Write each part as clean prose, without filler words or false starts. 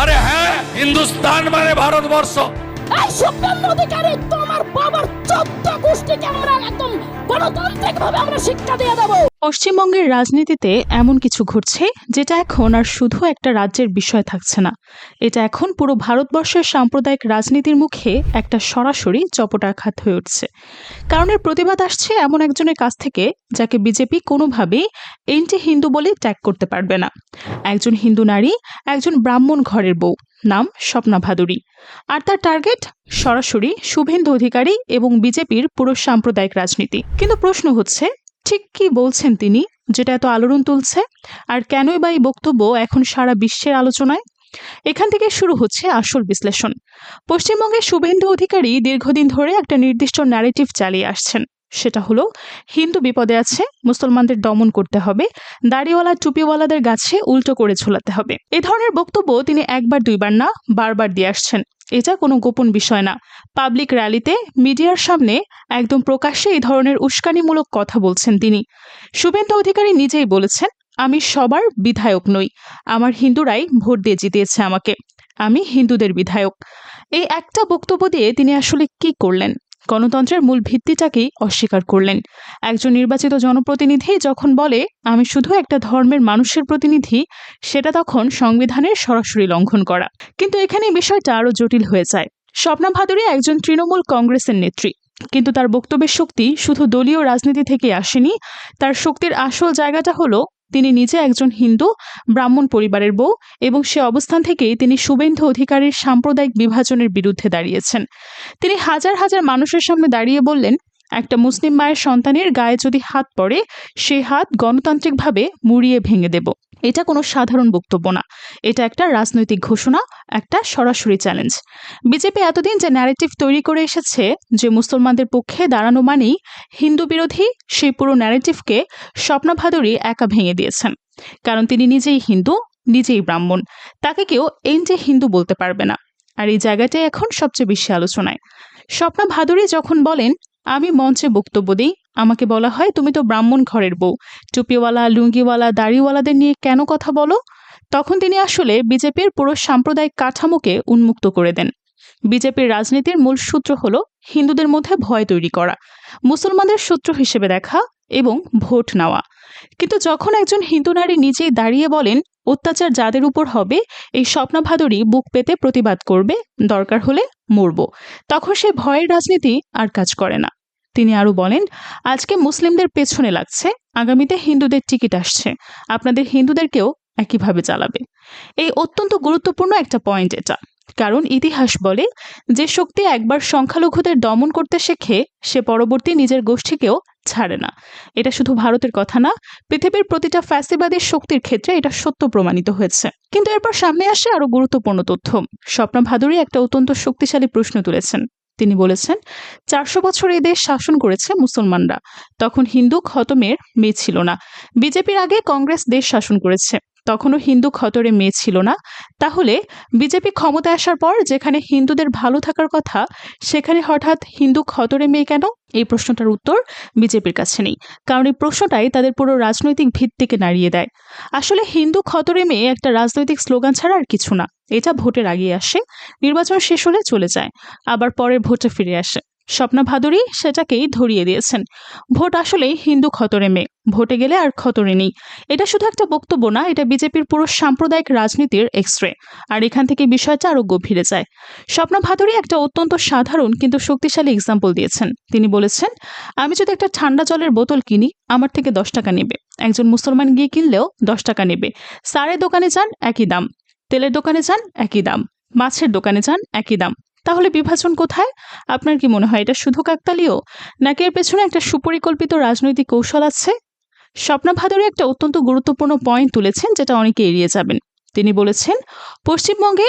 আরে হ্যাঁ, হিন্দুস্তান মানে ভারতবর্ষ। এই শুভেন্দু অধিকারী, তোমার বাবার 14 গোষ্ঠীকে আমরা একদম গণতান্ত্রিক ভাবে আমরা শিক্ষা দিয়ে দেব। পশ্চিমবঙ্গের রাজনীতিতে এমন কিছু ঘটছে যেটা এখন আর শুধু একটা রাজ্যের বিষয় থাকছে না, এটা এখন পুরো ভারতবর্ষের সাম্প্রদায়িক রাজনীতির মুখে একটা সরাসরি চপটাঘাত হয়ে উঠছে। কারণ এর প্রতিবাদ আসছে এমন একজনের কাছ থেকে যাকে বিজেপি কোনোভাবেই এন্টি হিন্দু বলে ট্যাগ করতে পারবে না। একজন হিন্দু নারী, একজন ব্রাহ্মণ ঘরের বউ, নাম স্বপ্না ভাদুরী, আর তার টার্গেট সরাসরি শুভেন্দু অধিকারী এবং বিজেপির পুরো সাম্প্রদায়িক রাজনীতি। কিন্তু প্রশ্ন হচ্ছে, ঠিক কি বলছেন তিনি যেটা এত আলোড়ন তুলছে, আর কেনই বা এই বক্তব্য এখন সারা বিশ্বের আলোচনায়? এখান থেকে শুরু হচ্ছে আসল বিশ্লেষণ। পশ্চিমবঙ্গের শুভেন্দু অধিকারী দীর্ঘদিন ধরে একটা নির্দিষ্ট ন্যারেটিভ চালিয়ে আসছেন, সেটা হলো হিন্দু বিপদে আছে, মুসলমানদের দমন করতে হবে, দাড়িওয়ালা টুপিওয়ালাদের গাছে উল্টো করে ঝোলাতে হবে। এ ধরনের বক্তব্য তিনি একবার দুইবার না, বারবার দিয়ে আসছেন। এটা কোনো গোপন বিষয় না। পাবলিক র্যালিতে, মিডিয়ার সামনে একদম প্রকাশ্যে এই ধরনের উস্কানিমূলক কথা বলছেন তিনি। শুভেন্দু অধিকারী নিজেই বলেছেন, আমি সবার বিধায়ক নই, আমার হিন্দুরাই ভোট দিয়ে জিতিয়েছে আমাকে, আমি হিন্দুদের বিধায়ক। এই একটা বক্তব্য দিয়ে তিনি আসলে কি করলেন? গণতন্ত্রের মূল ভিত্তিটাকেই অস্বীকার করলেন। একজন নির্বাচিত জনপ্রতিনিধি যখন বলে আমি শুধু একটা ধর্মের মানুষের প্রতিনিধি, সেটা তখন সংবিধানের সরাসরি লঙ্ঘন করা। কিন্তু এখানে বিষয়টা আরো জটিল হয়ে যায়। স্বপ্না ভাদুরী একজন তৃণমূল কংগ্রেসের নেত্রী, কিন্তু তার বক্তব্যের শক্তি শুধু দলীয় রাজনীতি থেকে আসেনি। তার শক্তির আসল জায়গাটা হলো তিনি নিজে একজন হিন্দু ব্রাহ্মণ পরিবারের বউ, এবং সে অবস্থান থেকেই তিনি শুভেন্দু অধিকারীর সাম্প্রদায়িক বিভাজনের বিরুদ্ধে দাঁড়িয়েছেন। তিনি হাজার হাজার মানুষের সামনে দাঁড়িয়ে বললেন, একটা মুসলিম মায়ের সন্তানের গায়ে যদি হাত পড়ে, সেই হাত গণতান্ত্রিকভাবে মুড়িয়ে ভেঙে দেব। এটা কোনো সাধারণ বক্তব্য না, এটা একটা রাজনৈতিক ঘোষণা, একটা সরাসরি চ্যালেঞ্জ। বিজেপি এতদিন যে ন্যারেটিভ তৈরি করে এসেছে যে মুসলমানদের পক্ষে দাঁড়ানো মানেই হিন্দু বিরোধী, সেই পুরো ন্যারেটিভকে স্বপ্না ভাদুরী একা ভেঙে দিয়েছেন। কারণ তিনি নিজেই হিন্দু, নিজেই ব্রাহ্মণ, তাকে কেউ এন্টি হিন্দু বলতে পারবে না। আর এই জায়গাটাই এখন সবচেয়ে বেশি আলোচনায়। স্বপ্না ভাদুরী যখন বলেন, আমি মঞ্চে বক্তব্য দিই, আমাকে বলা হয় তুমি তো ব্রাহ্মণ ঘরের বউ, টুপিওয়ালা, লুঙ্গিওয়ালা, দাড়িওয়ালাদের নিয়ে কেন কথা বলো, তখন তিনি আসলে বিজেপির পুরো সাম্প্রদায়িক কাঠামোকে উন্মুক্ত করে দেন। বিজেপির রাজনীতির মূল সূত্র হলো হিন্দুদের মধ্যে ভয় তৈরি করা, মুসলমানদের শত্রু হিসেবে দেখা এবং ভোট নেওয়া। কিন্তু যখন একজন হিন্দু নারী নিজেই দাঁড়িয়ে বলেন অত্যাচার যাদের উপর হবে, এই স্বপ্না ভাদুরী বুক পেতে প্রতিবাদ করবে, দরকার হলে মরব, তখন সে ভয়ের রাজনীতি আর কাজ করে না। তিনি আরো বলেন, আজকে মুসলিমদের পেছনে লাগছে, আগামীতে হিন্দুদের টিকিট আসছে, আপনাদের হিন্দুদেরকেও একইভাবে চালাবে। এই অত্যন্ত গুরুত্বপূর্ণ একটা পয়েন্ট এটা, কারণ ইতিহাস বলে যে শক্তি একবার সংখ্যালঘুদের দমন করতে শেখে, সে পরবর্তী নিজের গোষ্ঠীকেও ছাড়ে না। এটা শুধু ভারতের কথা না, পৃথিবীর প্রতিটা ফ্যাসিবাদী শক্তির ক্ষেত্রে এটা সত্য প্রমাণিত হয়েছে। কিন্তু এরপর সামনে আসে আরো গুরুত্বপূর্ণ তথ্য। স্বপ্না ভাদুরী একটা অত্যন্ত শক্তিশালী প্রশ্ন তুলেছেন। তিনি বলেছেন, 400 বছর এই দেশ শাসন করেছে মুসলমানরা, তখন হিন্দু খতমের মেয়ে ছিল না। বিজেপির আগে কংগ্রেস দেশ শাসন করেছে, তখনও হিন্দু খতরে মেয়ে ছিল না। তাহলে বিজেপি ক্ষমতায় আসার পর যেখানে হিন্দুদের ভালো থাকার কথা, সেখানে হঠাৎ হিন্দু খতরে মেয়ে কেন? এই প্রশ্নটার উত্তর বিজেপির কাছে নেই, কারণ এই প্রশ্নটাই তাদের পুরো রাজনৈতিক ভিত্তিকে নাড়িয়ে দেয়। আসলে হিন্দু খতরে মেয়ে একটা রাজনৈতিক স্লোগান ছাড়া আর কিছু না। এটা ভোটের আগে আসে, নির্বাচন শেষ হলে চলে যায়, আবার পরের ভোটে ফিরে আসে। স্বপ্না ভাদুরী সেটাকেই ধরিয়ে দিয়েছেন। ভোট আসলেই হিন্দু খতরে মেয়ে, ভোটে গেলে আর খতরে নেই। এটা শুধু একটা বক্তব্য না, এটা বিজেপির পুরো সাম্প্রদায়িক রাজনীতির এক্সরে। আর এখান থেকে বিষয়টা আরো গভীরে যায়। স্বপ্না ভাদুরী একটা অত্যন্ত সাধারণ কিন্তু শক্তিশালী এক্সাম্পল দিয়েছেন। তিনি বলেছেন, আমি যদি একটা ঠান্ডা জলের বোতল কিনি, আমার থেকে 10 টাকা নেবে, একজন মুসলমান গিয়ে কিনলেও 10 টাকা নেবে। সারের দোকানে যান, একই দাম, তেলের দোকানে যান, একই দাম, মাছের দোকানে যান, একই দাম। তাহলে বিভাজন কোথায়? আপনার কি মনে হয় এটা শুধু কাকতালীয়, নাকি এর পেছনে একটা সুপরিকল্পিত রাজনৈতিক কৌশল আছে? স্বপ্না ভাদুরী একটা অত্যন্ত গুরুত্বপূর্ণ পয়েন্ট তুলেছেন, যেটা অনেকে এড়িয়ে যাবেন। তিনি বলেছেন, পশ্চিমবঙ্গে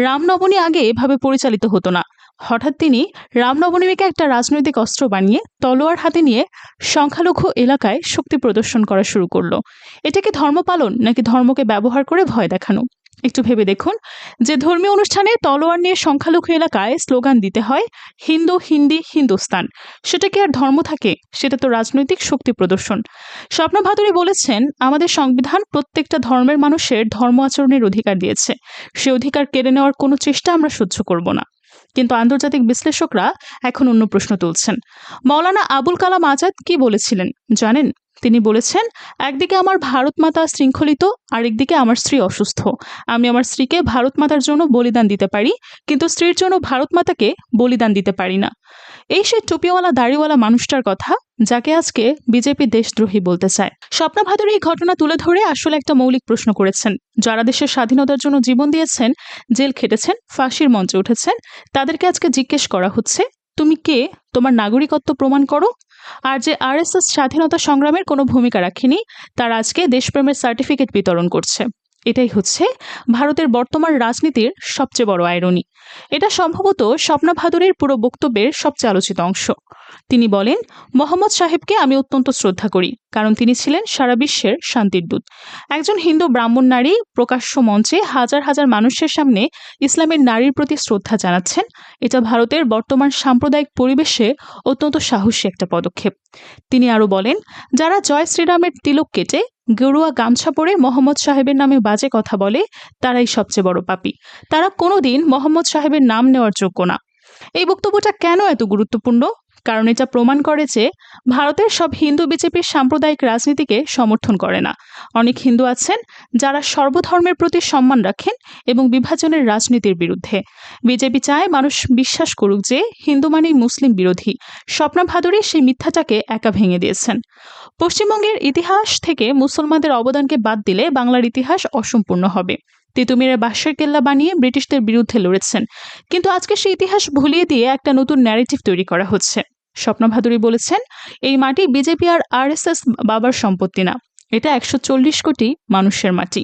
রামনবমী আগে এভাবে পরিচালিত হতো না। হঠাৎ তিনি রামনবমীকে একটা রাজনৈতিক অস্ত্র বানিয়ে তলোয়ার হাতে নিয়ে সংখ্যালঘু এলাকায় শক্তি প্রদর্শন করা শুরু করলো। এটা কি ধর্ম পালন, নাকি ধর্মকে ব্যবহার করে ভয় দেখানো? একটু ভেবে দেখুন, যে ধর্মীয় অনুষ্ঠানে তলোয়ার নিয়ে সংখ্যালঘু এলাকায় স্লোগান দিতে হয় হিন্দু হিন্দি হিন্দুস্তান, সেটা কি আর ধর্ম থাকে? সেটা তো রাজনৈতিক শক্তি প্রদর্শন। স্বপ্না ভাদুরী বলেছেন, আমাদের সংবিধান প্রত্যেকটা ধর্মের মানুষের ধর্ম আচরণের অধিকার দিয়েছে, সে অধিকার কেড়ে নেওয়ার কোনো চেষ্টা আমরা সহ্য করব না। কিন্তু আন্তর্জাতিক বিশ্লেষকরা এখন অন্য প্রশ্ন তুলছেন। মৌলানা আবুল কালাম আজাদ কি বলেছিলেন জানেন? তিনি বলেছেন, একদিকে আমার ভারত মাতা শৃঙ্খলিত, আরেকদিকে আমার স্ত্রী অসুস্থ। আমি আমার স্ত্রীকে ভারত মাতার জন্য বলিদান দিতে পারি, কিন্তু স্ত্রীর জন্য ভারত মাতাকে বলিদান দিতে পারি না। এই সেই টুপিওয়ালা দাড়িওয়ালা মানুষটার কথা, যাকে আজকে বিজেপি দেশদ্রোহী বলতে চায়। স্বপ্না ভাদুরী এই ঘটনা তুলে ধরে আসলে একটা মৌলিক প্রশ্ন করেছেন। যারা দেশের স্বাধীনতার জন্য জীবন দিয়েছেন, জেল খেটেছেন, ফাঁসির মঞ্চে উঠেছেন, তাদেরকে আজকে জিজ্ঞেস করা হচ্ছে, তুমি কে? তোমার নাগরিকত্ব প্রমাণ করো। আর যে আরএসএস স্বাধীনতা সংগ্রামের কোনো ভূমিকা রাখেনি, তারা আজকে দেশপ্রেমের সার্টিফিকেট বিতরণ করছে। এটাই হচ্ছে ভারতের বর্তমান রাজনীতির সবচেয়ে বড় আইরনি। এটা সম্ভবত স্বপ্না ভাদুরীর পুরো বক্তব্যের সবচেয়ে আলোচিত অংশ। তিনি বলেন, মোহাম্মদ সাহেবকে আমি অত্যন্ত শ্রদ্ধা করি, কারণ তিনি ছিলেন সারা বিশ্বের শান্তির দূত। একজন হিন্দু ব্রাহ্মণ নারী প্রকাশ্য মঞ্চে হাজার হাজার মানুষের সামনে ইসলামের নারীর প্রতি শ্রদ্ধা জানাচ্ছেন। এটা ভারতের বর্তমান সাম্প্রদায়িক পরিবেশে অত্যন্ত সাহসী একটা পদক্ষেপ। তিনি আরও বলেন, যারা জয় শ্রীরামের তিলক কেটে গেরুয়া গামছা পরে মোহাম্মদ সাহেবের নামে বাজে কথা বলে, তারাই সবচেয়ে বড় পাপী। তারা কোনোদিন মোহাম্মদ সাহেবের নাম নেওয়ার যোগ্য না। এই বক্তব্যটা কেন এত গুরুত্বপূর্ণ? কারণ এটা প্রমাণ করে যে ভারতের সব হিন্দু বিজেপির সাম্প্রদায়িক রাজনীতিকে সমর্থন করে না। অনেক হিন্দু আছেন যারা সর্বধর্মের প্রতি সম্মান রাখেন এবং বিভাজনের রাজনীতির বিরুদ্ধে। বিজেপি চায় মানুষ বিশ্বাস করুক যে হিন্দু মানেই মুসলিম বিরোধী। স্বপ্না ভাদুরী সেই মিথ্যাটাকে একা ভেঙে দিয়েছেন। পশ্চিমবঙ্গের ইতিহাস থেকে মুসলমানদের অবদানকে বাদ দিলে বাংলার ইতিহাস অসম্পূর্ণ হবে। তিতুমিরে বাঁশের কেল্লা বানিয়ে ব্রিটিশদের বিরুদ্ধে লড়েছেন, কিন্তু আজকে সেই ইতিহাস ভুলিয়ে দিয়ে একটা নতুন ন্যারেটিভ তৈরি করা হচ্ছে। স্বপ্না ভাদুরী বলেছেন, এই মাটি বিজেপি আর আরএসএস বাবার সম্পত্তি না, এটা 140 কোটি মানুষের মাটি।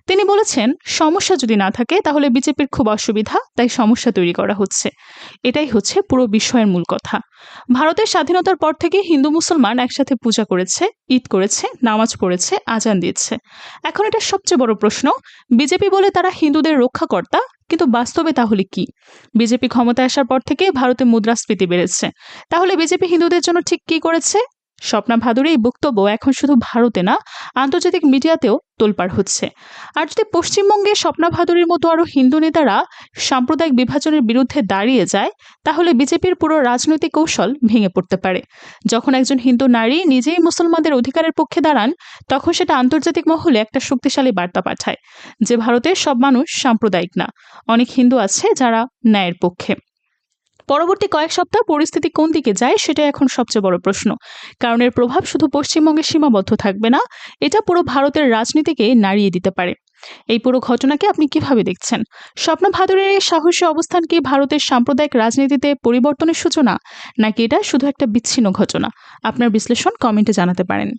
তিনি বলেছেন, সমস্যা যদি না থাকে তাহলে বিজেপির খুব অসুবিধা, তাই সমস্যা তৈরি করা হচ্ছে। এটাই হচ্ছে পুরো বিষয়ের মূল কথা। ভারতের স্বাধীনতার পর থেকে হিন্দু মুসলমান একসাথে পূজা করেছে, ঈদ করেছে, নামাজ পড়েছে, আজান দিচ্ছে। এখন এটা সবচেয়ে বড় প্রশ্ন, বিজেপি বলে তারা হিন্দুদের রক্ষাকর্তা, কিন্তু বাস্তবে তাহলে কি? বিজেপি ক্ষমতায় আসার পর থেকে ভারতে মুদ্রাস্ফীতি বেড়েছে, তাহলে বিজেপি হিন্দুদের জন্য ঠিক কি করেছে? স্বপ্না ভাদুরী এই বক্তব্য এখন শুধু ভারতে না, আন্তর্জাতিক মিডিয়াতেও তোলপাড় হচ্ছে। আর যদি পশ্চিমবঙ্গে স্বপ্না ভাদুরীর মতো আরও হিন্দু নেতারা সাম্প্রদায়িক বিভাজনের বিরুদ্ধে দাঁড়িয়ে যায়, তাহলে বিজেপির পুরো রাজনৈতিক কৌশল ভেঙে পড়তে পারে। যখন একজন হিন্দু নারী নিজেই মুসলমানদের অধিকারের পক্ষে দাঁড়ান, তখন সেটা আন্তর্জাতিক মহলে একটা শক্তিশালী বার্তা পাঠায় যে ভারতের সব মানুষ সাম্প্রদায়িক না, অনেক হিন্দু আছে যারা ন্যায়ের পক্ষে। পরবর্তী কয়েক সপ্তাহ পরিস্থিতি কোন দিকে যায় সেটা এখন সবচেয়ে বড় প্রশ্ন, কারণ এর প্রভাব শুধু পশ্চিমবঙ্গে সীমাবদ্ধ থাকবে না, এটা পুরো ভারতের রাজনীতিকে নাড়িয়ে দিতে পারে। এই পুরো ঘটনাকে আপনি কিভাবে দেখছেন? স্বপ্না ভাদুরীর এই সাহসী অবস্থান কি ভারতের সাম্প্রদায়িক রাজনীতিতে পরিবর্তনের সূচনা, নাকি এটা শুধু একটা বিচ্ছিন্ন ঘটনা? আপনার বিশ্লেষণ কমেন্টে জানাতে পারেন।